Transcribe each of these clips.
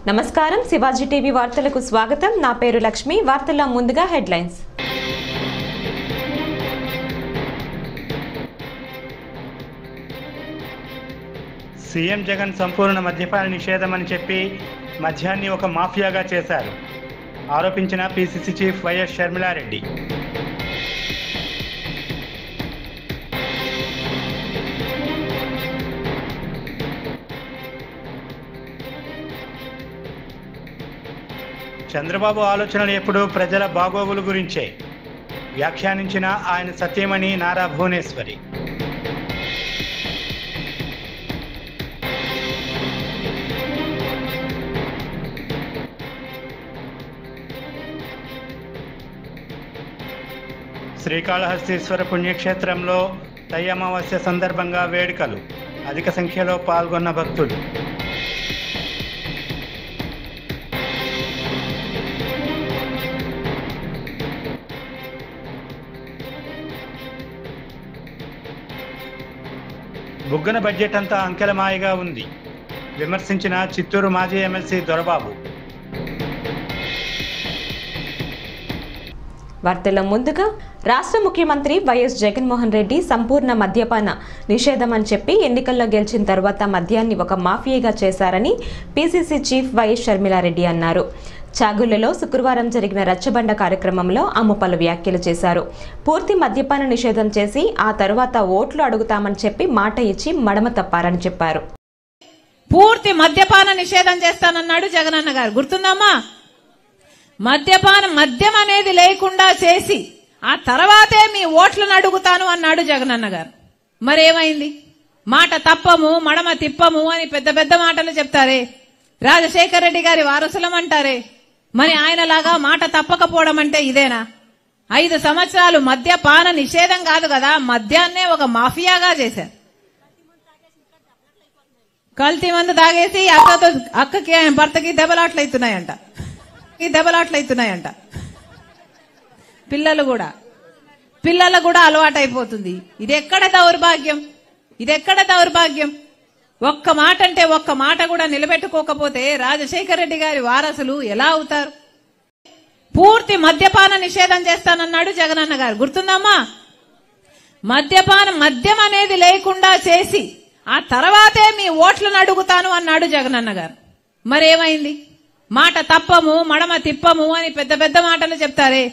నమస్కారం శివాజీ టీవీ వార్తలకు స్వాగతం. నా పేరు లక్ష్మి. వార్తల్లో ముందుగా హెడ్లైన్స్. సీఎం జగన్ సంపూర్ణ మద్యపాన నిషేధం అని చెప్పి మద్యాన్ని ఒక మాఫియాగా చేశారు ఆరోపించిన పీసీసీ చీఫ్ వైఎస్ షర్మిలారెడ్డి. చంద్రబాబు ఆలోచనలు ఎప్పుడూ ప్రజల బాగోగులు గురించే వ్యాఖ్యానించిన ఆయన సత్యమణి నారా భువనేశ్వరి. శ్రీకాళహస్తీశ్వర పుణ్యక్షేత్రంలో తై అమావాస్య సందర్భంగా వేడుకలు, అధిక సంఖ్యలో పాల్గొన్న భక్తులు. బుగ్గన బడ్జెట్ అంతా అంకెలమాయగా ఉంది విమర్శించిన చిత్తూరు మాజీ ఎమ్మెల్సీ దొరబాబు. వార్తల్లో ముందుగా రాష్ట్ర ముఖ్యమంత్రి వైఎస్ జగన్మోహన్ రెడ్డి సంపూర్ణ మద్యపాన నిషేధం అని చెప్పి ఎన్నికల్లో గెలిచిన తర్వాత మద్యాన్ని ఒక మాఫియాగా చేశారని పీసీసీ చీఫ్ వైఎస్ షర్మిలారెడ్డి అన్నారు. చాగుళ్లలో శుక్రవారం జరిగిన రచ్చబండ కార్యక్రమంలో ఆమె పలు వ్యాఖ్యలు చేశారు. పూర్తి మద్యపాన నిషేధం చేసి ఆ తర్వాత ఓట్లు అడుగుతామని చెప్పి మాట ఇచ్చి మడమ తప్పారని చెప్పారు. పూర్తి మద్యపాన నిషేధం చేస్తానన్నాడు జగనన్న గారు, గుర్తుందమ్మా? మద్యం అనేది లేకుండా చేసి ఆ తర్వాతే మీ ఓట్లను అడుగుతాను అన్నాడు జగనన్న గారు. మరేమైంది? మాట తప్పము మడమ తిప్పము అని పెద్ద పెద్ద మాటలు చెప్తారే. రాజశేఖర రెడ్డి గారి వారసులం అంటారే. మరి ఆయనలాగా మాట తప్పకపోవడం అంటే ఇదేనా? 5 సంవత్సరాలు మద్యపాన నిషేధం కాదు కదా, మద్యాన్నే ఒక మాఫియాగా చేశారు. కల్తీ మందు తాగేసి అక్కకి భర్తకి దెబ్బలాట్లయితున్నాయంట. పిల్లలు కూడా అలవాటైపోతుంది. ఇది ఎక్కడ దౌర్భాగ్యం? ఒక్క మాట అంటే ఒక్క మాట కూడా నిలబెట్టుకోకపోతే రాజశేఖర రెడ్డి గారి వారసులు ఎలా అవుతారు? పూర్తి మద్యపాన నిషేధం చేస్తానన్నాడు జగనన్న గారు, గుర్తుందమ్మా? మద్యం అనేది లేకుండా చేసి ఆ తర్వాతే మీ ఓట్లను అడుగుతాను అన్నాడు జగనన్న గారు. మరేమైంది? మాట తప్పము మడమ తిప్పము అని పెద్ద పెద్ద మాటలు చెప్తారే.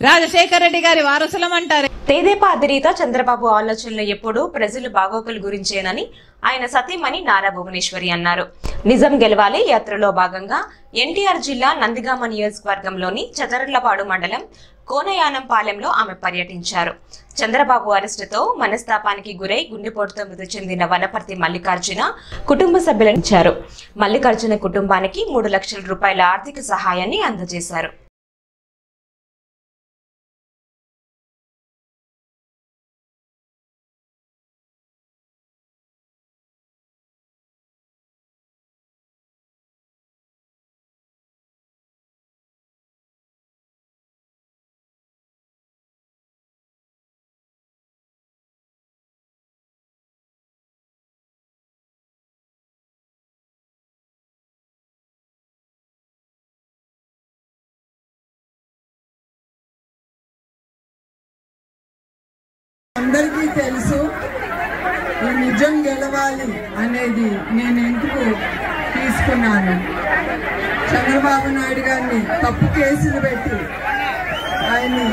రాజశేఖర రెడ్డి గారి వారసులం అంటారే. తేదేపా అధినేత చంద్రబాబు ఆలోచనలు ఎప్పుడూ ప్రజల బాగోగుల గురించేనని ఆయన సతీమణి నారా భువనేశ్వరి అన్నారు. నిజం గెలవాలి యాత్రలో భాగంగా ఎన్టీఆర్ జిల్లా నందిగామ నియోజకవర్గంలోని చదరళ్లపాడు మండలం కోనయానంపాలెంలో ఆమె పర్యటించారు. చంద్రబాబు అరెస్టుతో మనస్తాపానికి గురై గుండెపోటుతో మృతి చెందిన వనపర్తి మల్లికార్జున కుటుంబ సభ్యులను ఇచ్చారు. మల్లికార్జున కుటుంబానికి 3 లక్షల రూపాయల ఆర్థిక సహాయాన్ని అందజేశారు. అందరికీ తెలుసు ఈ నిజం గెలవాలి అనేది నేను ఎందుకు తీసుకున్నాను. చంద్రబాబు నాయుడు గారిని తప్పు కేసులు పెట్టి ఆయన్ని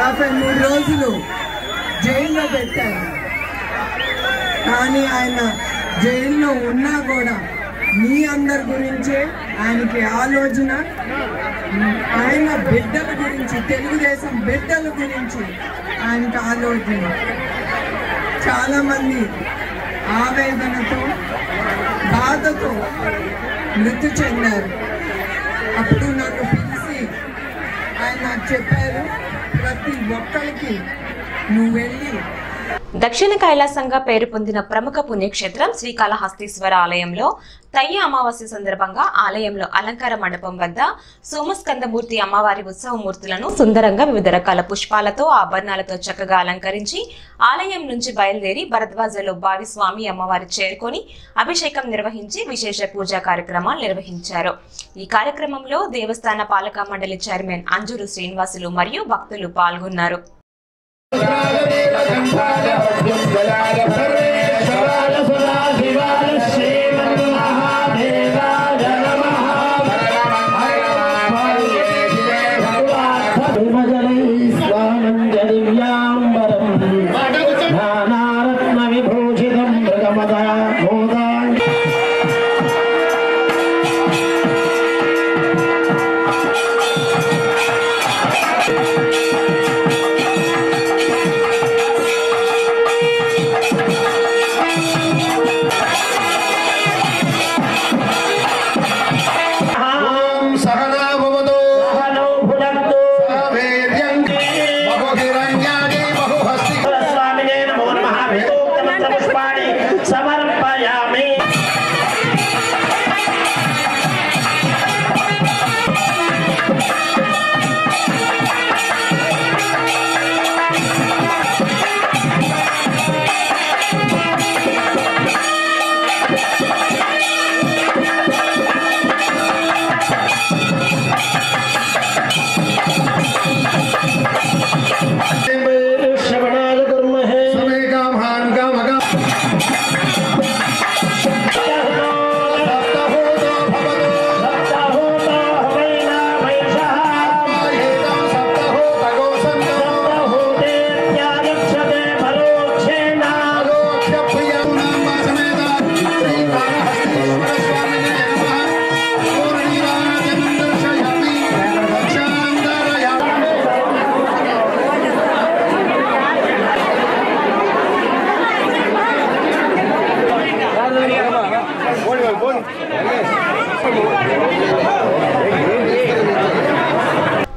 53 రోజులు జైల్లో పెట్టారు. కానీ ఆయన జైల్లో ఉన్నా కూడా మీ అందరి గురించే ఆయనకి ఆలోచన, ఆయన బిడ్డల గురించి, తెలుగుదేశం బిడ్డల గురించి ఆయనకు ఆలోచన. చాలా మంది ఆవేదనతో బాధతో మృతి చెందారు. అప్పుడు నన్ను పిలిచి ఆయన నాకు చెప్పారు, ప్రతి ఒక్కరికి నువ్వు వెళ్ళి దక్షిణ కైలాసంగా పేరు పొందిన ప్రముఖ పుణ్యక్షేత్రం శ్రీకాళహస్తీశ్వర ఆలయంలో తయ్య అమావాస్య సందర్భంగా ఆలయంలో అలంకార మండపం వద్ద సోమస్కందమూర్తి అమ్మవారి ఉత్సవమూర్తులను సుందరంగా వివిధ రకాల పుష్పాలతో ఆభరణాలతో చక్కగా అలంకరించి ఆలయం నుంచి బయలుదేరి భరద్వాజలో భావిస్వామి అమ్మవారి చేరుకొని అభిషేకం నిర్వహించి విశేష పూజా కార్యక్రమాలు నిర్వహించారు. ఈ కార్యక్రమంలో దేవస్థాన పాలక మండలి చైర్మన్ అంజూరు శ్రీనివాసులు మరియు భక్తులు పాల్గొన్నారు.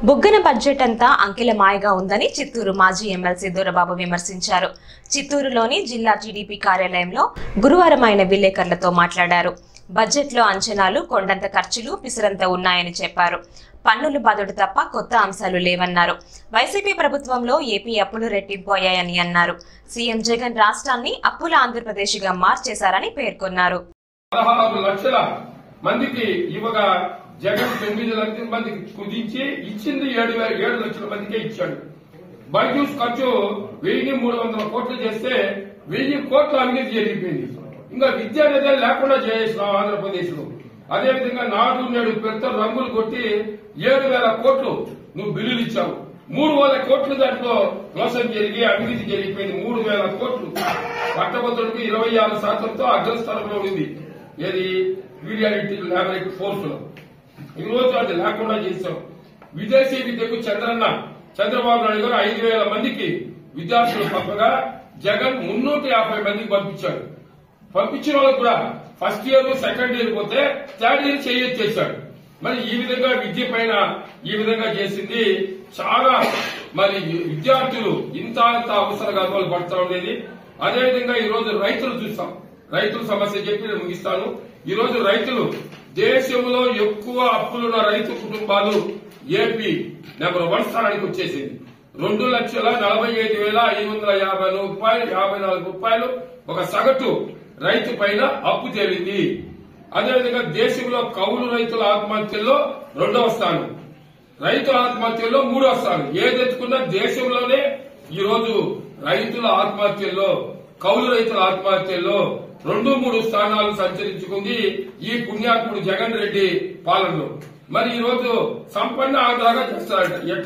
బుగ్గన బడ్జెట్ అంతా అంకెల మాయగా ఉందని చిత్తూరు మాజీ ఎమ్మెల్సీ దొరబాబు విమర్శించారు. చిత్తూరులోని జిల్లా టీడీపీ కార్యాలయంలో గురువారం ఆయన విలేకరులతో మాట్లాడారు. బడ్జెట్లో అంచనాలు కొండంత ఖర్చులు పిసరంత ఉన్నాయని చెప్పారు. పన్నులు బదులు తప్ప కొత్త అంశాలు లేవన్నారు. వైసీపీ ప్రభుత్వంలో ఏపీ అప్పులు రెట్టింపోయాయని అన్నారు. సీఎం జగన్ రాష్ట్రాన్ని అప్పుల ఆంధ్రప్రదేశ్గా మార్చేశారని పేర్కొన్నారు. 16 లక్షల మందికి ఇవ్వగా జగన్ 9 లక్షల మందికి కుదించి ఇచ్చింది 7 లక్షల మందికే ఇచ్చాడు. బడ్జెట్ ఖర్చు 1300 కోట్లు చేస్తే 1000 కోట్ల అవినీతి జరిగిపోయింది. ఇంకా విద్యా నిధులు లేకుండా చేసినాం ఆంధ్రప్రదేశ్ లో. అదేవిధంగా నాడు నేడు పెద్ద రంగులు కొట్టి 7,000 కోట్లు నువ్వు బిల్లులు ఇచ్చావు. 3,000 కోట్లు దాంట్లో మోసం జరిగి అవినీతి జరిగిపోయింది. 3,000 కోట్లు పట్టభద్రులకు 26%తో అగ్రస్థానంలో ఉంది. ఏది వీడియాలిటీ ల్యాబొరేటరీ ఫోర్స్ లో ఈ రోజు అది లేకుండా చేశాం. విదేశీ విద్యకు చంద్రబాబు నాయుడు గారు 5,000 మందికి విద్యార్థులు పంపగా జగన్ 350 మందికి పంపించాడు. పంపించిన వాళ్ళకు కూడా ఫస్ట్ ఇయర్ సెకండ్ ఇయర్ పోతే థర్డ్ ఇయర్ చేశాడు. మరి ఈ విధంగా విద్య పైన ఈ విధంగా చేసింది చాలా. మరి విద్యార్థులు ఇంత అవసరంగా పడుతూ ఉండేది. అదేవిధంగా ఈ రోజు రైతులు చూస్తాం. రైతుల సమస్య చెప్పి నేను ముగిస్తాను. ఈ రోజు రైతులు దేశంలో ఎక్కువ అప్పులున్న రైతు కుటుంబాలు ఏపీ నెంబర్ 1 స్థానానికి వచ్చేసింది. 2,45,554 రూపాయలు ఒక సగటు రైతు పైన అప్పు తేలింది. అదేవిధంగా దేశంలో కౌలు రైతుల ఆత్మహత్యల్లో 2వ స్థానం, రైతుల ఆత్మహత్యల్లో 3వ స్థానం. ఏదెత్తుకున్నా దేశంలోనే ఈ రోజు రైతుల ఆత్మహత్యల్లో కౌలు రైతుల ఆత్మహత్యల్లో 2-3 స్థానాలు సంచరించుకుంది ఈ పుణ్యాత్ముడు జగన్ రెడ్డి పాలనలో. మరి ఈ రోజు సంపన్న ఆంధ్రగా చేస్తారట. ఎట్ట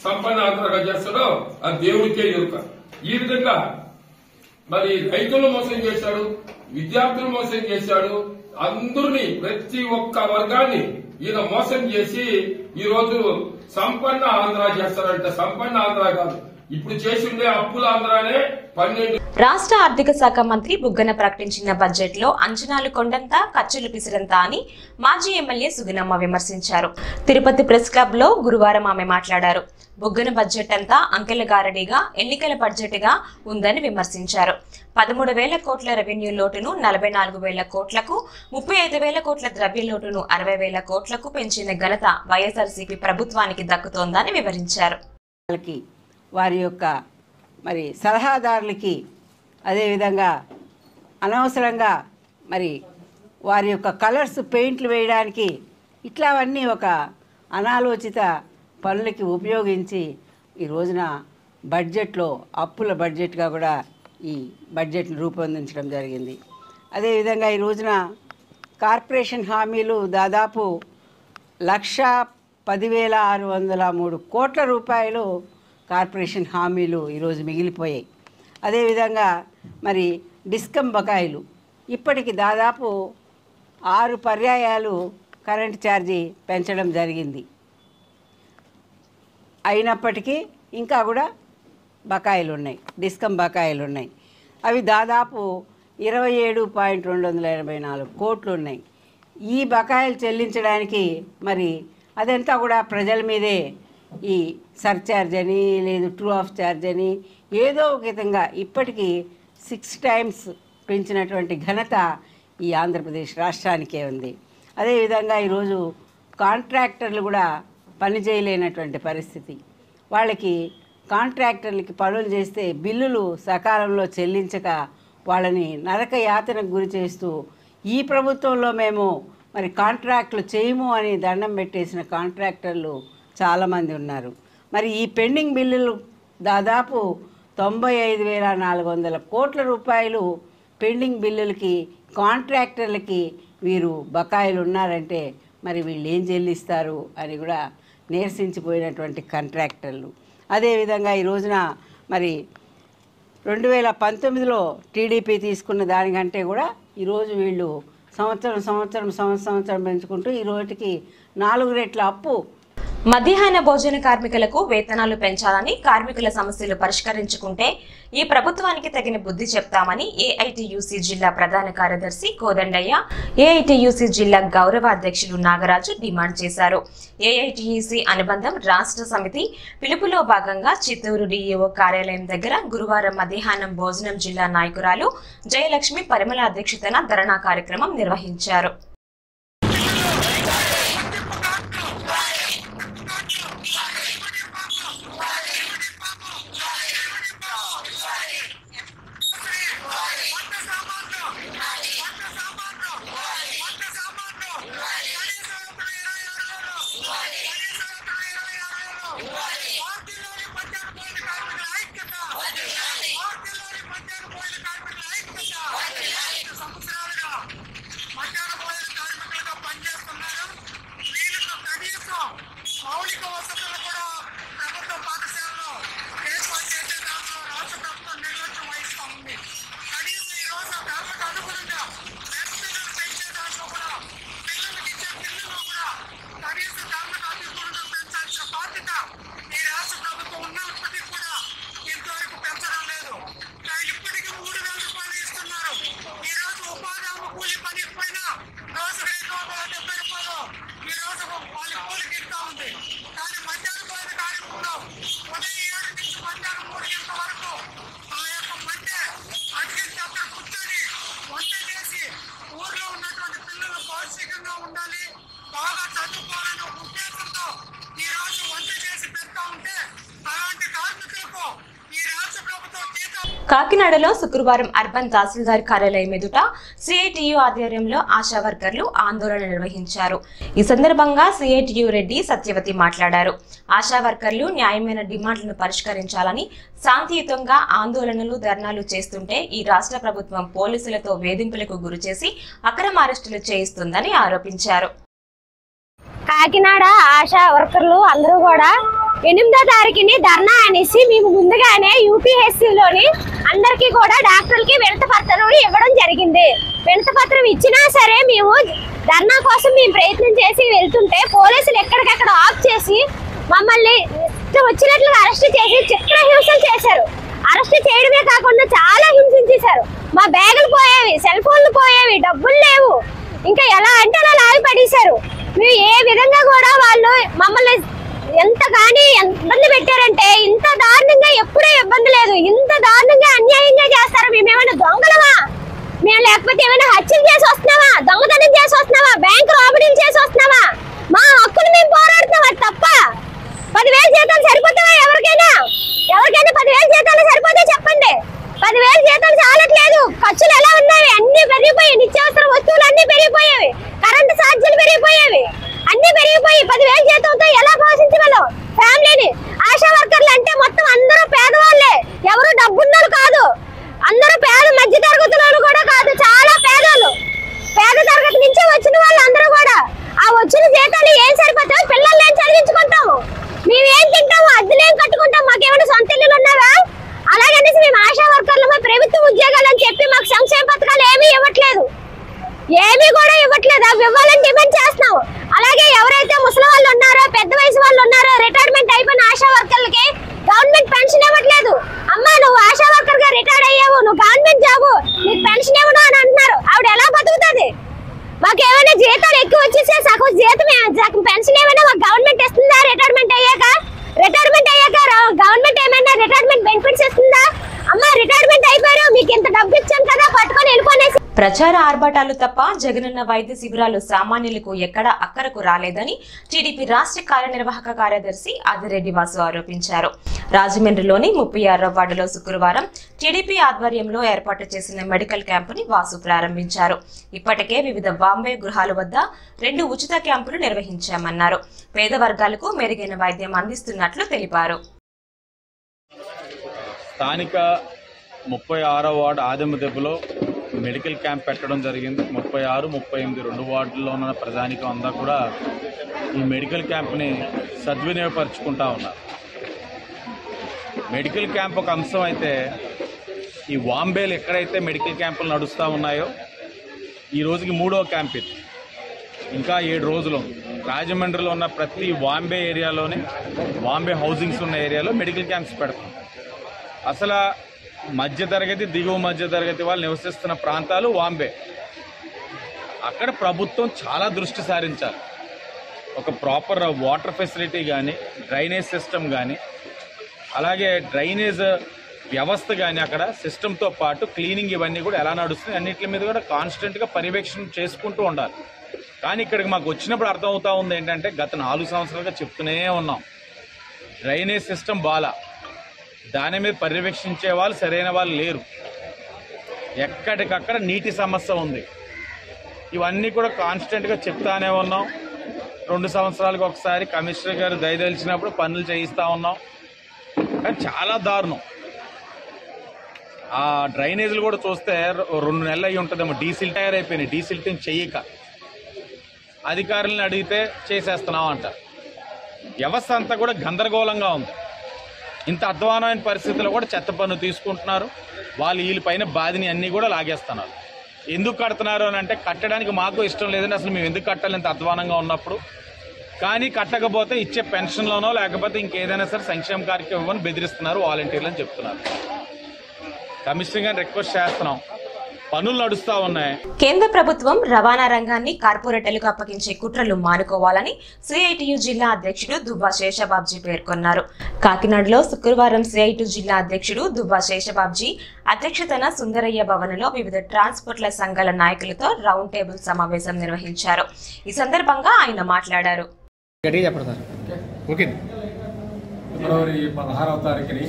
సంపన్న ఆంధ్రగా చేస్తాడో అది దేవుడికే ఎరుక. ఈ విధంగా మరి రైతులను మోసం చేశాడు, విద్యార్థులు మోసం చేశాడు, అందరినీ ప్రతి ఒక్క వర్గాన్ని ఈయన మోసం చేసి ఈ రోజు సంపన్న ఆంధ్ర చేస్తారంట. సంపన్న ఆంధ్ర కాదు, ఇప్పుడు చేసి ఉండే అప్పులు ఆంధ్రానే 12. రాష్ట్ర ఆర్థిక శాఖ మంత్రి బుగ్గన ప్రకటించిన బడ్జెట్ లో అంచనాలు కొండంత ఖర్చులు పిసిరంత అని మాజీ ఎమ్మెల్యే సుగుణమ్మ విమర్శించారు. తిరుపతి ప్రెస్ క్లబ్ లో గురువారం ఆమె మాట్లాడారు. బుగ్గన బడ్జెట్ అంతా అంకెల గారడీగా ఎన్నికల బడ్జెట్ గా ఉందని విమర్శించారు. 13,000 కోట్ల రెవెన్యూ లోటును 44,000 కోట్లకు, 35,000 కోట్ల ద్రవ్య లోటును 60,000 కోట్లకు పెంచిన ఘనత వైఎస్ఆర్సీపీ ప్రభుత్వానికి దక్కుతోందని వివరించారు. వారి యొక్క మరి సలహాదారులకి అదేవిధంగా అనవసరంగా మరి వారి యొక్క కలర్స్ పెయింట్లు వేయడానికి ఇట్లావన్నీ ఒక అనాలోచిత పనులకి ఉపయోగించి ఈ రోజున బడ్జెట్లో అప్పుల బడ్జెట్గా కూడా ఈ బడ్జెట్ను రూపొందించడం జరిగింది. అదేవిధంగా ఈ రోజున కార్పొరేషన్ హామీలు దాదాపు 1,10,603 కోట్ల రూపాయలు కార్పొరేషన్ హామీలు ఈరోజు మిగిలిపోయాయి. అదేవిధంగా మరి డిస్కమ్ బకాయిలు ఇప్పటికి దాదాపు 6 పర్యాయాలు కరెంటు ఛార్జీ పెంచడం జరిగింది. అయినప్పటికీ ఇంకా కూడా బకాయిలు ఉన్నాయి, డిస్కమ్ బకాయిలు ఉన్నాయి. అవి దాదాపు 27.284 కోట్లు ఉన్నాయి. ఈ బకాయిలు చెల్లించడానికి మరి అదంతా కూడా ప్రజల మీదే ఈ సర్చార్జ్ అని లేదు ట్రూ ఆఫ్ ఛార్జ్ అని ఏదో ఒక విధంగా ఇప్పటికీ 6 times పెంచినటువంటి ఘనత ఈ ఆంధ్రప్రదేశ్ రాష్ట్రానికే ఉంది. అదేవిధంగా ఈరోజు కాంట్రాక్టర్లు కూడా పని చేయలేనటువంటి పరిస్థితి. వాళ్ళకి కాంట్రాక్టర్లకి పనులు చేస్తే బిల్లులు సకాలంలో చెల్లించక వాళ్ళని నరక యాతనకు గురి చేస్తూ ఈ ప్రభుత్వంలో మేము మరి కాంట్రాక్టులు చేయము అని దండం పెట్టేసిన కాంట్రాక్టర్లు చాలామంది ఉన్నారు. మరి ఈ పెండింగ్ బిల్లులు దాదాపు 95,400 కోట్ల రూపాయలు పెండింగ్ బిల్లులకి కాంట్రాక్టర్లకి వీరు బకాయిలు ఉన్నారంటే మరి వీళ్ళు ఏం చెల్లిస్తారు అని కూడా నీరసించిపోయినటువంటి కాంట్రాక్టర్లు. అదేవిధంగా ఈ రోజున మరి 2019లో టీడీపీ తీసుకున్న దానికంటే కూడా ఈరోజు వీళ్ళు సంవత్సరం పెంచుకుంటూ ఈ రోజుకి 4 రెట్ల అప్పు. మధ్యాహ్న భోజన కార్మికులకు వేతనాలు పెంచాలని, కార్మికుల సమస్యలు పరిష్కరించుకుంటే ఈ ప్రభుత్వానికి తగిన బుద్ధి చెప్తామని ఏఐటీయూసీ జిల్లా ప్రధాన కార్యదర్శి కోదండయ్య, ఏఐటీయూసీ జిల్లా గౌరవ అధ్యక్షులు నాగరాజు డిమాండ్ చేశారు. ఏఐటీయూసీ అనుబంధం రాష్ట్ర సమితి పిలుపులో భాగంగా చిత్తూరు డిఈఓ కార్యాలయం దగ్గర గురువారం మధ్యాహ్నం భోజనం జిల్లా నాయకురాలు జయలక్ష్మి పరిమళ అధ్యక్షతన ధర్నా కార్యక్రమం నిర్వహించారు. కాకినాడలో శుక్రవారం అర్బన్ తహసీల్దార్ కార్యాలయం ఎదుట సిఐటియు ఆధ్వర్యంలో ఆశా వర్కర్లు ఆందోళన నిర్వహించారు. ఈ సందర్భంగా సిఐటియు రెడ్డి సత్యవతి మాట్లాడారు. ఆశా వర్కర్లు న్యాయమైన డిమాండ్లను పరిష్కరించాలని శాంతియుతంగా ఆందోళనలు ధర్నాలు చేస్తుంటే ఈ రాష్ట్ర ప్రభుత్వం పోలీసులతో వేధింపులకు గురిచేసి అక్రమ అరెస్టులు చేయిస్తుందని ఆరోపించారు. కాకినాడ ఆశా వర్కర్లు అందరూ కూడా 8వ తారీఖుని ధర్నా అనేసి మేము ముందుగానే యూపీఎస్సీలోని అందరికీ కూడా డాక్టర్లకి వినతిపత్రం ఇవ్వడం జరిగింది. వినతిపత్రం ఇచ్చినా సరే మేము ధర్నా కోసం మేము ప్రయత్నం చేసి వెళ్తుంటే పోలీసులు ఎక్కడికక్కడ ఆఫ్ చేసి మమ్మల్ని వచ్చినట్లుగా అరెస్ట్ చేసి చిత్రహింసలు చేశారు. అరెస్ట్ చేయడమే కాకుండా చాలా హింసించేశారు. మా బ్యాగులు పోయేవి, సెల్ ఫోన్లు పోయేవి, డబ్బులు లేవు. ఇంకా ఎలా అంటే అలా లాగి పడేశారు. మేము ఏ విధంగా కూడా వాళ్ళు మమ్మల్ని ఎంతగాని ఇబ్బంది పెట్టారంటే ఇంత దారుణంగా ఎప్పుడూ ఇబ్బంది లేదు. ఇంత దారుణంగా అన్యాయంగా చేస్తారు. మేమేమైనా దొంగలమా? మేము లేకపోతే ఏమైనా హత్యలు చేసి వస్తున్నావా? దొంగతనం చేసి వస్తున్నావా? బ్యాంకు రాబడీలు చేసి వస్తున్నావా? మా హక్కులు మేము పోరాడుతున్నాం. అది తప్ప 10,000 జీతాలు సరిపోతావా? ఎవరికైనా 10,000 జీతాలు సరిపోతే చెప్పండి. 10,000 జీతాలు చాలట్లేదు. ఖర్చులు ఎలా ఉన్నాయి? అన్ని పెరిగిపోయాయి. నిత్యావసర వస్తువులు అన్ని పెరిగిపోయేవి. కరెంటు ఛార్జీలు పెరిగిపోయేవి. అన్ని పెరిగిపోయి 10,000 జీతంతో ఎలా పోషించగలం ఫ్యామిలీని? ఆశా వర్కర్లు అంటే మొత్తం అందరూ పేదవాళ్ళే, ఎవరు డబ్బున్నోళ్ళు కాదు. అందరూ మధ్య తరగతి వాళ్ళు కూడా కాదు, చాలా పేదలు. పేద తరగతి నుంచి వచ్చిన వాళ్ళు అందరూ కూడా ఆ వచ్చిన జీతాలు ఏం సరిపోతావు? పిల్లల్ని ఏం చదివించుకుంటాము? మేమేం తింటాము? అద్దెలేం కట్టుకుంటాం? మాకేమైనా సొంత ఇల్లులు ఉన్నావా? అలాగనేసి మేము ఆశా వర్కర్లమై ప్రభుత్వ ఉద్యోగాలు అని చెప్పి మాకు సంక్షేమ పథకాలు ఏమీ ఇవ్వట్లేదు. ఏమీ కూడా ఇవ్వట్లేదు. అవి ఇవ్వాలని డిమాండ్ చేస్తున్నాం. అలాగే ఎవరైతే ముసలి వాళ్ళు ఉన్నారో, పెద్ద వయసు వాళ్ళు ఉన్నారో, రిటైర్మెంట్ అయిపోయిన ఆశా వర్కర్లకి గవర్నమెంట్ పెన్షన్ ఇవ్వట్లేదు. అమ్మా నువ్వు ఆశా వర్కర్ గా రిటైర్ అయ్యావు, నువ్వు గవర్నమెంట్ జాబు, నీకు పెన్షన్ ఇవ్వను అని అంటున్నారు. ఆవిడ ఎలా బతుకుతుంది? మాకు ఏమైనా జీతాలు ఎక్కువ వచ్చేసే సగం జీతం పెన్షన్ ఏమైనా మాకు గవర్నమెంట్ ఇస్తుందా? రిటైర్మెంట్ అయ్యాక గవర్నమెంట్ ఏమైనా రిటైర్మెంట్ బెనిఫిట్స్ ఇస్తుందా? అమ్మా రిటైర్మెంట్ అయిపోయారు, మీకు ఇంత డబ్బు ఇచ్చాను కదా, పట్టుకొని వెళ్ళిపోనేసి. ప్రచార ఆర్భాటాలు తప్ప జగనన్న వైద్య శిబిరాలు సామాన్యులకు ఎక్కడా అక్కరకు రాలేదని టీడీపీ రాష్ట్ర కార్యనిర్వాహక కార్యదర్శి ఆదిరెడ్డి వాసు ఆరోపించారు. రాజమండ్రిలోని 36వ వార్డులో శుక్రవారం టీడీపీ ఆధ్వర్యంలో ఏర్పాటు చేసిన మెడికల్ క్యాంపుని వాసు ప్రారంభించారు. ఇప్పటికే వివిధ బాంబే గృహాల వద్ద 2 ఉచిత క్యాంపులు నిర్వహించామన్నారు. పేద వర్గాలకు మెరుగైన వైద్యం అందిస్తున్నట్లు తెలిపారు. స్థానిక 36వ వార్డు ఆదిమదెబ్బలో మెడికల్ క్యాంప్ పెట్టడం జరిగింది. 36, 38 2 వార్డుల్లో ఉన్న ప్రజానికం అంతా కూడా ఈ మెడికల్ క్యాంప్ని సద్వినియోగపరుచుకుంటా ఉన్నారు. మెడికల్ క్యాంప్ ఒక అంశం అయితే, ఈ వాంబేలు ఎక్కడైతే మెడికల్ క్యాంపులు నడుస్తూ ఉన్నాయో ఈ రోజుకి 3వ క్యాంప్ ఇది. ఇంకా 7 రోజులు రాజమండ్రిలో ఉన్న ప్రతి వాంబే ఏరియాలోని వాంబే హౌసింగ్స్ ఉన్న ఏరియాలో మెడికల్ క్యాంప్స్ పెడతాం. అసలు మధ్యతరగతి, దిగువ మధ్యతరగతి వాళ్ళు నివసిస్తున్న ప్రాంతాలు వాంబే. అక్కడ ప్రభుత్వం చాలా దృష్టి సారించాలి. ఒక ప్రాపర్ వాటర్ ఫెసిలిటీ కానీ, డ్రైనేజ్ సిస్టమ్ కానీ, అలాగే డ్రైనేజ్ వ్యవస్థ కానీ, అక్కడ సిస్టంతో పాటు క్లీనింగ్ ఇవన్నీ కూడా ఎలా నడుస్తుంది అన్నింటి మీద కూడా కాన్స్టెంట్గా పర్యవేక్షణ చేసుకుంటూ ఉండాలి. కానీ ఇక్కడికి మాకు వచ్చినప్పుడు అర్థమవుతా ఉంది ఏంటంటే, గత 4 సంవత్సరాలుగా చెప్తూనే ఉన్నాం, డ్రైనేజ్ సిస్టమ్ బాలా, దాని మీద పర్యవేక్షించే వాళ్ళు సరైన వాళ్ళు లేరు. ఎక్కడికక్కడ నీటి సమస్య ఉంది. ఇవన్నీ కూడా కాన్స్టెంట్గా చెప్తానే ఉన్నాం. 2 సంవత్సరాలకు ఒకసారి కమిషనర్ గారు దయదలిచినప్పుడు పనులు చేయిస్తూ ఉన్నాం. కానీ చాలా దారుణం. ఆ డ్రైనేజీలు కూడా చూస్తే 2 నెలలు అయ్యి ఉంటుందేమో, డీసిల్టైర్ అయిపోయినాయి. డీసిల్టింగ్ చెయ్యక అధికారులను అడిగితే చేసేస్తున్నాం అంట. వ్యవస్థ అంతా కూడా గందరగోళంగా ఉంది. ఇంత అధ్వానమైన పరిస్థితుల్లో కూడా చెత్త పన్ను తీసుకుంటున్నారు. వాళ్ళు వీళ్ళపైన బాధిని అన్నీ కూడా లాగేస్తున్నారు. ఎందుకు కడుతున్నారు అని అంటే, కట్టడానికి మాకు ఇష్టం లేదండి, అసలు మేము ఎందుకు కట్టాలి ఇంత అధ్వానంగా ఉన్నప్పుడు. కానీ కట్టకపోతే ఇచ్చే పెన్షన్లోనో లేకపోతే ఇంకేదైనా సరే సంక్షేమ కార్యక్రమం బెదిరిస్తున్నారు వాలంటీర్లు అని చెప్తున్నారు. కమిషనర్ గారిని రిక్వెస్ట్ చేస్తున్నాం, పనులు నడుస్తా ఉన్నాయి. కేంద్ర ప్రభుత్వం రవాణా రంగాన్ని కార్పొరేటర్లకు అప్పగించే కుట్రలు మానుకోవాలని సిఐటియు జిల్లా అధ్యక్షుడు దువ్వా శేషబాబ్జీ పేర్కొన్నారు. కాకినాడలో శుక్రవారం సిఐటియు జిల్లా అధ్యక్షుడు దువ్వా శేషబాబ్జీ అధ్యక్షతన సుందరయ్య భవన్లో వివిధ ట్రాన్స్పోర్ట్ల సంఘాల నాయకులతో రౌండ్ టేబుల్ సమావేశం నిర్వహించారు. ఈ సందర్భంగా ఆయన మాట్లాడారు. ఫిబ్రవరి 16వ తారీఖుని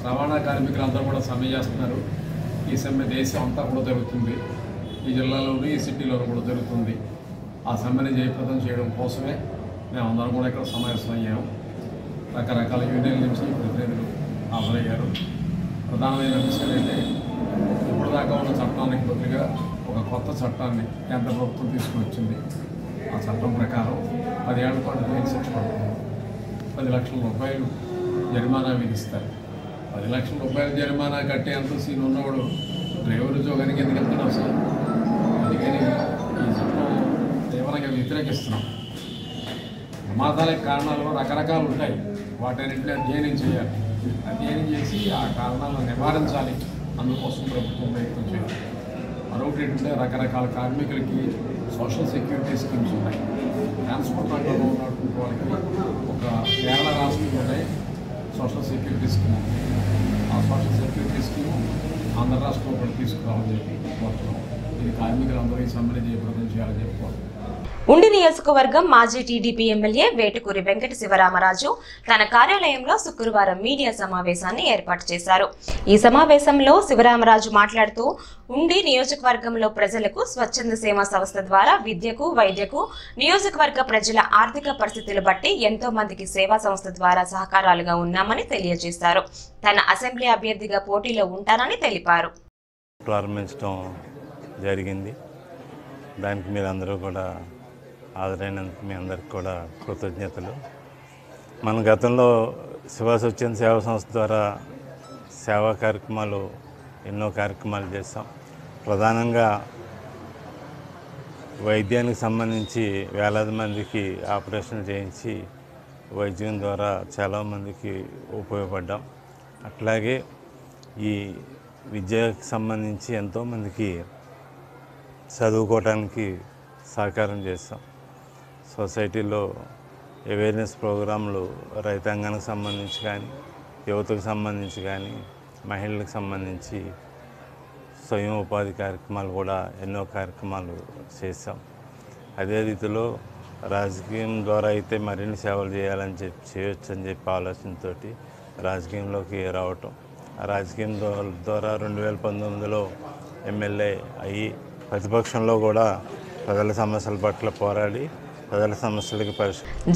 రవాణా కార్మికులందరూ కూడా సమ్మె చేస్తున్నారు. ఈ సమ్మె దేశం అంతా కూడా జరుగుతుంది. ఈ జిల్లాలోనూ ఈ సిటీలోనూ కూడా జరుగుతుంది. ఆ సమ్మెని జయప్రదం చేయడం కోసమే మేము అందరం కూడా ఇక్కడ సమావేశమయ్యాము. రకరకాల యూనియన్ల నుంచి ప్రతినిధులు హాజరయ్యారు. ప్రధానమైన విషయం ఏంటంటే, ఇప్పుడు దాకా ఉన్న చట్టానికి బదులుగా ఒక కొత్త చట్టాన్ని కేంద్ర ప్రభుత్వం తీసుకువచ్చింది. ఆ చట్టం ప్రకారం 10 ఏళ్ల పాటు జైలు శిక్ష పడుతుంది. 10 లక్షల రూపాయలు జరిమానా విధిస్తారు. 10 లక్షల రూపాయలు జరిమానా కట్టేంత సీన్ ఉన్నవాడు డ్రైవర్ ఉద్యోగానికి ఎందుకు వెళ్తాడు అసలు? అందుకని ఈ చట్టం తీవ్రంగా వ్యతిరేకిస్తున్నాం. ప్రమాదాలకు కారణాలు రకరకాలు ఉంటాయి. వాటన్నింటినీ అధ్యయనం చేయాలి. అధ్యయనం చేసి ఆ కారణాలను నివారించాలి. అందుకోసం ప్రభుత్వం ప్రయత్నం చేయాలి. మరొకటి ఏంటంటే రకరకాల కార్మికులకి సోషల్ సెక్యూరిటీ స్కీమ్స్ ఉన్నాయి. ట్రాన్స్పోర్ట్ రంగంలో ఉన్నటువంటి వాళ్ళకి ఒక కేరళ రాష్ట్రంలోనే సోషల్ సెక్యూరిటీ స్కీమ్ ఉంది. ఆ సోషల్ సెక్యూరిటీ స్కీమ్ ఆంధ్ర రాష్ట్రంలో కూడా తీసుకురావాలని చెప్పి కోరుతున్నాం. ఇది కార్మికులందరూ ఈ సమ్మెను జయప్రదం చేయాలని చెప్పి కోరుతున్నాం. ఉండి నియోజకవర్గం మాజీ టీడీపీ ఎమ్మెల్యే వేటుకూరి వెంకట శివరామరాజు తన కార్యాలయంలో శుక్రవారం మీడియా సమావేశాన్ని ఏర్పాటు చేశారు. ఈ సమావేశంలో శివరామరాజు మాట్లాడుతూ ఉండి నియోజకవర్గంలో ప్రజలకు స్వచ్ఛంద సేవా సంస్థ ద్వారా విద్యకు, వైద్యకు, నియోజకవర్గ ప్రజల ఆర్థిక పరిస్థితులు బట్టి ఎంతో మందికి సేవా సంస్థ ద్వారా సహకారాలుగా ఉన్నామని తెలియజేశారు. తన అసెంబ్లీ అభ్యర్థిగా పోటీలో ఉంటానని తెలిపారు. ప్రారంభించడం జరిగింది. దానికి మీరందరూ కూడా హాజరైనందుకు మీ అందరికి కూడా కృతజ్ఞతలు. మన గతంలో శివ స్వచ్ఛంద సేవా సంస్థ ద్వారా సేవా కార్యక్రమాలు ఎన్నో కార్యక్రమాలు చేస్తాం. ప్రధానంగా వైద్యానికి సంబంధించి వేలాది మందికి ఆపరేషన్ చేయించి వైద్యం ద్వారా చాలామందికి ఉపయోగపడ్డాం. అట్లాగే ఈ విద్యకు సంబంధించి ఎంతోమందికి చదువుకోవడానికి సహకారం చేస్తాం. సొసైటీలో అవేర్నెస్ ప్రోగ్రాంలు రైతాంగానికి సంబంధించి కానీ, యువతకు సంబంధించి కానీ, మహిళలకు సంబంధించి స్వయం ఉపాధి కార్యక్రమాలు కూడా ఎన్నో కార్యక్రమాలు చేస్తాం. అదే రీతిలో రాజకీయం ద్వారా అయితే మరిన్ని సేవలు చేయాలని చేయొచ్చు అని చెప్పి ఆలోచనతో రాజకీయంలోకి రావటం. ఆ రాజకీయం ద్వారా 2019లో ఎమ్మెల్యే అయ్యి ప్రతిపక్షంలో కూడా ప్రజల సమస్యల పట్ల పోరాడి ప్రజల సమస్యలకి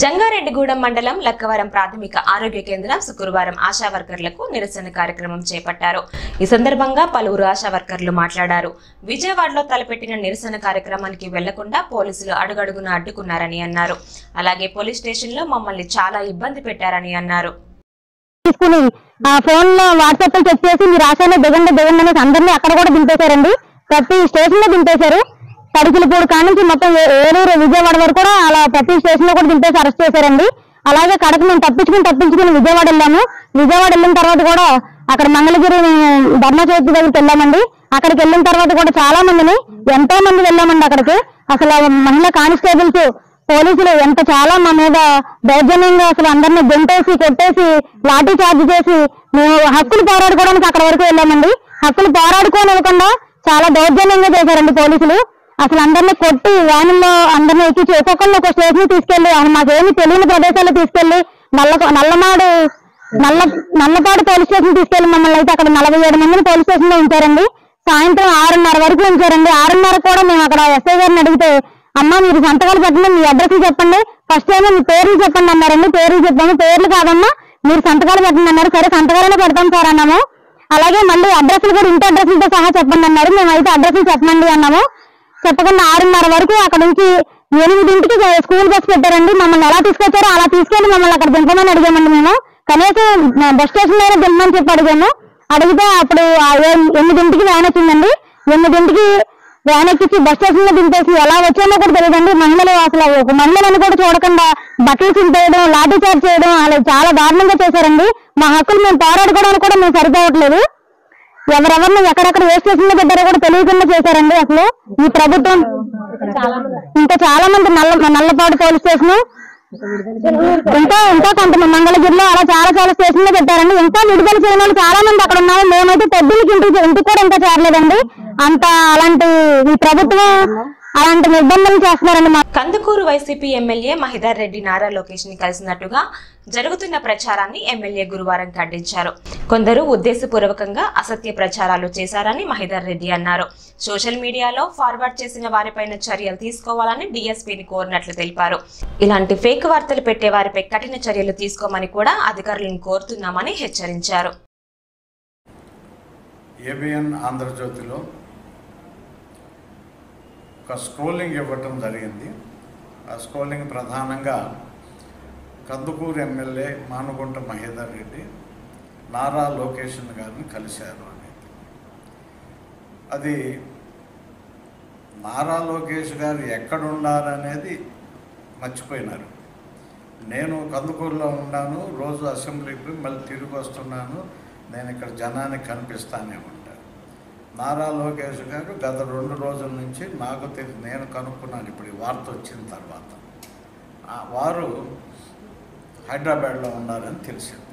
జంగారెడ్డిగూడెం మండలం లక్కవరం ప్రాథమిక ఆరోగ్య కేంద్రం శుక్రవారం ఆశా వర్కర్లకు నిరసన కార్యక్రమం చేపట్టారు. ఈ సందర్భంగా పలువురు ఆశా వర్కర్లు మాట్లాడారు. విజయవాడలో తలపెట్టిన నిరసన కార్యక్రమానికి వెళ్లకుండా పోలీసులు అడుగడుగున అడ్డుకున్నారని అన్నారు. అలాగే పోలీస్ స్టేషన్ లో మమ్మల్ని చాలా ఇబ్బంది పెట్టారని అన్నారు. ఫోన్ లో వాట్సాప్ లో చెక్ చేసి మీరు ఆశాలో దిగండి దిగండి అనేసి అందరినీ అక్కడ కూడా దింపేశారండి. ప్రతి స్టేషన్ లో దింపేశారు. తడికిలపూడి కానుంచి మొత్తం ఏలూరు, విజయవాడ వరకు కూడా అలా ప్రతి స్టేషన్ లో కూడా దింపేసి అరెస్ట్ చేశారండి. అలాగే కడకు మేము తప్పించుకుని విజయవాడ వెళ్ళాము. విజయవాడ వెళ్ళిన తర్వాత కూడా అక్కడ మంగళగిరి ధర్నా చౌక్ దగ్గరికి వెళ్ళామండి. అక్కడికి వెళ్ళిన తర్వాత కూడా చాలా మందిని ఎంతో మంది వెళ్ళామండి అక్కడికి. అసలు మహిళా కానిస్టేబుల్స్, పోలీసులు చాలా మా మీద దౌర్జన్యంగా అసలు అందరినీ గెంటేసి కొట్టేసి లాఠీ చార్జ్ చేసి మేము హక్కులు పోరాడుకోవడానికి అక్కడ వరకు వెళ్ళామండి. హక్కులు పోరాడుకోనివ్వకుండా చాలా దౌర్జన్యంగా చేశారండి పోలీసులు. అసలు అందరినీ కొట్టి వ్యానుల్లో అందరినీ ఎక్కించి ఒక్కొక్కరిని ఒక స్టేషన్ తీసుకెళ్లి మాకేమి తెలియని ప్రదేశాల్లో తీసుకెళ్లి నల్లపాడు పోలీస్ స్టేషన్ తీసుకెళ్లి మమ్మల్ని అయితే అక్కడ 47 మందిని పోలీస్ స్టేషన్ లో ఉంచారండి. సాయంత్రం 6:30 వరకు ఉంచారండి. 6:30 కూడా మేము అక్కడ ఎస్ఐ గారిని అడిగితే, అమ్మ మీరు సంతకాలు పెట్టండి, మీ అడ్రస్లు చెప్పండి, ఫస్ట్ ఏమో మీ పేర్లు చెప్పండి అన్నారండి. పేర్లు చెప్పాము. పేర్లు కాదమ్మా మీరు సంతకాలు పెట్టండి అన్నారు. సరే సంతకాలనే పెడతాం సార్ అన్నాము. అలాగే మళ్ళీ అడ్రస్లు కూడా ఇంటి అడ్రస్లతో సహా చెప్పండి అన్నారు. మేమైతే అడ్రస్లు చెప్పండి అన్నాము. చెప్పకుండా 6:30 వరకు అక్కడ నుంచి 8ంటికి స్కూల్ బస్ పెట్టారండి. మమ్మల్ని ఎలా తీసుకొచ్చారో అలా తీసుకెళ్లి మమ్మల్ని అక్కడ దింపమని అడిగామండి. మేము కనీసం బస్ స్టేషన్ లో దింపమని చెప్పి అడిగాము. అడిగితే అప్పుడు 8ంటికి వ్యాన్ వచ్చిందండి. 8ంటికి వ్యాన్ ఎక్కించి బస్ స్టేషన్ లో దింపేసి ఎలా వచ్చామో కూడా తెలియదండి. మహిళలు అసలు ఒక మహిళలను కూడా చూడకుండా బట్టలు చింపేయడం, లాఠీ చార్జ్ చేయడం అలా చాలా దారుణంగా చేశారండి. మా హక్కులు మేము పోరాడుకోవడానికి కూడా మేము సరిపోవట్లేదు. ఎవరెవరిని ఎక్కడెక్కడ ఏ స్టేషన్ లో పెట్టారో కూడా తెలియకుండా చేశారండి. అసలు ఈ ప్రభుత్వం ఇంకా చాలా మంది నల్లపాడు పోలీస్ స్టేషన్, ఇంకా కొంతమంది మంగళగిరిలో అలా చాలా స్టేషన్ లో పెట్టారండి. ఇంకా విడుదల చేయని వాళ్ళు చాలా మంది అక్కడ ఉన్నారు. మేమైతే పెద్దలకి ఇంటికి కూడా ఇంకా చేరలేదండి. అలాంటి ఈ ప్రభుత్వం అలాంటి నిర్బంధాలు చేస్తున్నారండి. కందుకూరు వైసీపీ ఎమ్మెల్యే మహిదర్ రెడ్డి నారా లోకేష్ ని కలిసినట్టుగా జరుగుతున్న ప్రచారాన్ని ఎమ్మెల్యే గురువారం ఖండించారు. కొందరు ఉద్దేశపూర్వకంగా అసత్య ప్రచారాలు చేశారని మహిదర్ రెడ్డి అన్నారు. సోషల్ మీడియాలో ఫార్వర్డ్ చేసిన వారిపైన చర్యలు తీసుకోవాలని డీఎస్పీని కోరినట్లు తెలిపారు. ఇలాంటి ఫేక్ వార్తలు పెట్టే వారిపై కఠిన చర్యలు తీసుకోమని కూడా అధికారులను కోరుతున్నామని హెచ్చరించారు. ఏబిఎన్ ఆంధ్రజ్యోతిలో ఒక స్క్రోలింగ్ ఇవ్వటం జరిగింది. ఆ స్క్రోలింగ్ ప్రధానంగా కందుకూరు ఎమ్మెల్యే మానుగుంట మహేందర్ రెడ్డి నారా లోకేష్ గారిని కలిశారు అని. అది నారా లోకేష్ గారు ఎక్కడున్నారనేది మర్చిపోయినారు. నేను కందుకూరులో ఉన్నాను, రోజు అసెంబ్లీకి మళ్ళీ తిరిగి వస్తున్నాను, నేను ఇక్కడ జనానికి కనిపిస్తానే ఉంటాను. నారా లోకేష్ గారు గత 2 రోజుల నుంచి నాకు నేను కనుక్కున్నాను ఇప్పుడు ఈ వార్త వచ్చిన తర్వాత, వారు హైదరాబాద్లో ఉన్నారని తెలిసింది.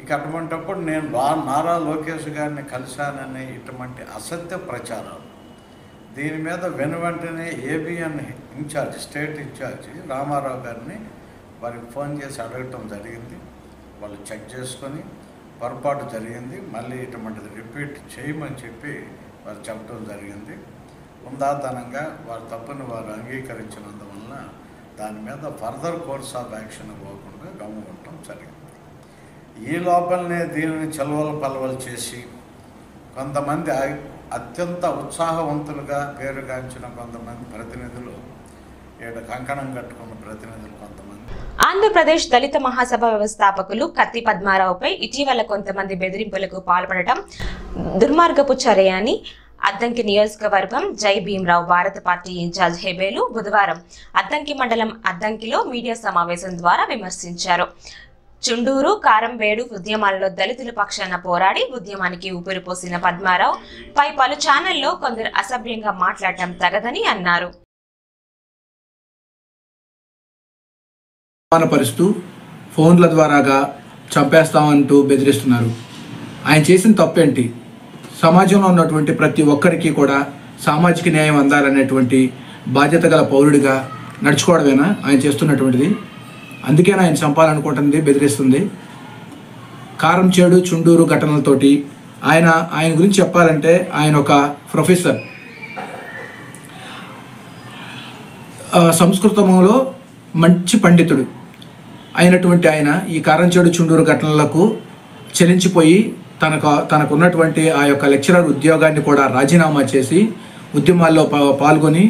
ఇక అటువంటిప్పుడు నేను నారా లోకేష్ గారిని కలిశానని ఇటువంటి అసత్య ప్రచారాలు, దీని మీద వెంటనే ABN incharge, state incharge Ramarao గారిని వారికి ఫోన్ చేసి అడగటం జరిగింది. వాళ్ళు చెక్ చేసుకొని పొరపాటు జరిగింది, మళ్ళీ ఇటువంటిది రిపీట్ చేయమని చెప్పి వారు చెప్పడం జరిగింది. ఉందాతనంగా వారి తప్పుని వారు అంగీకరించినందువలన దాని మీద ఫర్దర్ కోర్స్ ఆఫ్ యాక్షన్ ఇవ్వకుండా గమ్ముకుంటాం జరిగింది. ఈ లోపలనే దీనిని చెలవలు పలవలు చేసి కొంతమంది అత్యంత ఉత్సాహవంతులుగా పేరుగాంచిన కొంతమంది ప్రతినిధులు, కంకణం కట్టుకున్న ప్రతినిధులు కొంతమంది, ఆంధ్రప్రదేశ్ దళిత మహాసభ వ్యవస్థాపకులు కత్తి పద్మారావుపై ఇటీవల కొంతమంది బెదిరింపులకు పాల్పడటం దుర్మార్గపు చర్య అని అద్దంకి నియోజకవర్గం జై భీమరావు భారత పార్టీ ఇన్ఛార్జ్ హెబేలు బుధవారం అద్దంకి మండలం అద్దంకిలో మీడియా సమావేశం ద్వారా విమర్శించారు. చుండూరు, కారంబేడు ఉద్యమాలలో దళితుల పక్షాన పోరాడి ఉద్యమానికి ఊపిరిపోసిన పద్మారావు పై పలు ఛానల్లో కొందరు అసభ్యంగా మాట్లాడటం తగదని అన్నారు. అవమానపరుస్తూ ఫోన్ల ద్వారాగా చంపేస్తామంటూ బెదిరిస్తున్నారు. ఆయన చేసిన తప్పేంటి? సమాజంలో ఉన్నటువంటి ప్రతి ఒక్కరికి కూడా సామాజిక న్యాయం అందాలనేటువంటి బాధ్యత గల పౌరుడిగా నడుచుకోవడమేనా ఆయన చేస్తున్నటువంటిది? అందుకేనా ఆయన చంపాలనుకుంటుంది, బెదిరిస్తుంది? కారంచేడు, చుండూరు ఘటనలతోటి ఆయన గురించి చెప్పాలంటే ఆయన ఒక ప్రొఫెసర్, సంస్కృతంలో మంచి పండితుడు అయినటువంటి ఆయన ఈ కారంచేడు, చుండూరు ఘటనలకు చెలించిపోయి తనకున్నటువంటి ఆ యొక్క లెక్చరర్ ఉద్యోగాన్ని కూడా రాజీనామా చేసి ఉద్యమాల్లో పాల్గొని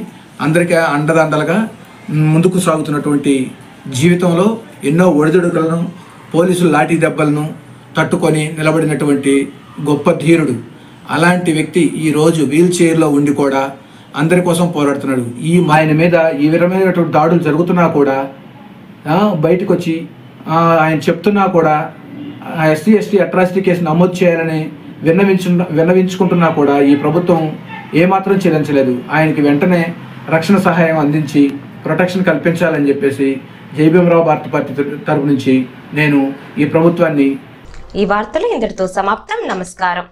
అందరికీ అండదండలుగా ముందుకు సాగుతున్నటువంటి జీవితంలో ఎన్నో ఒడిదుడుకులను, పోలీసుల లాఠీ దెబ్బలను తట్టుకొని నిలబడినటువంటి గొప్ప ధీరుడు. అలాంటి వ్యక్తి ఈరోజు వీల్ చైర్లో ఉండి కూడా అందరి కోసం పోరాడుతున్నాడు. ఆయన మీద ఈ విధమైనటువంటి దాడులు జరుగుతున్నా కూడా బయటకు వచ్చి ఆయన చెప్తున్నా కూడా ఎస్సీ ఎస్టీ అట్రాసిటీ కేసు నమోదు చేయాలని విన్నవించుకుంటున్నా కూడా ఈ ప్రభుత్వం ఏమాత్రం చెల్లించలేదు. ఆయనకి వెంటనే రక్షణ సహాయం అందించి ప్రొటెక్షన్ కల్పించాలని చెప్పేసి జై భీమరావు భారత పార్టీ తరపు నుంచి నేను ఈ ప్రభుత్వాన్ని. ఈ వార్తలు ఇంతటితో సమాప్తం. నమస్కారం.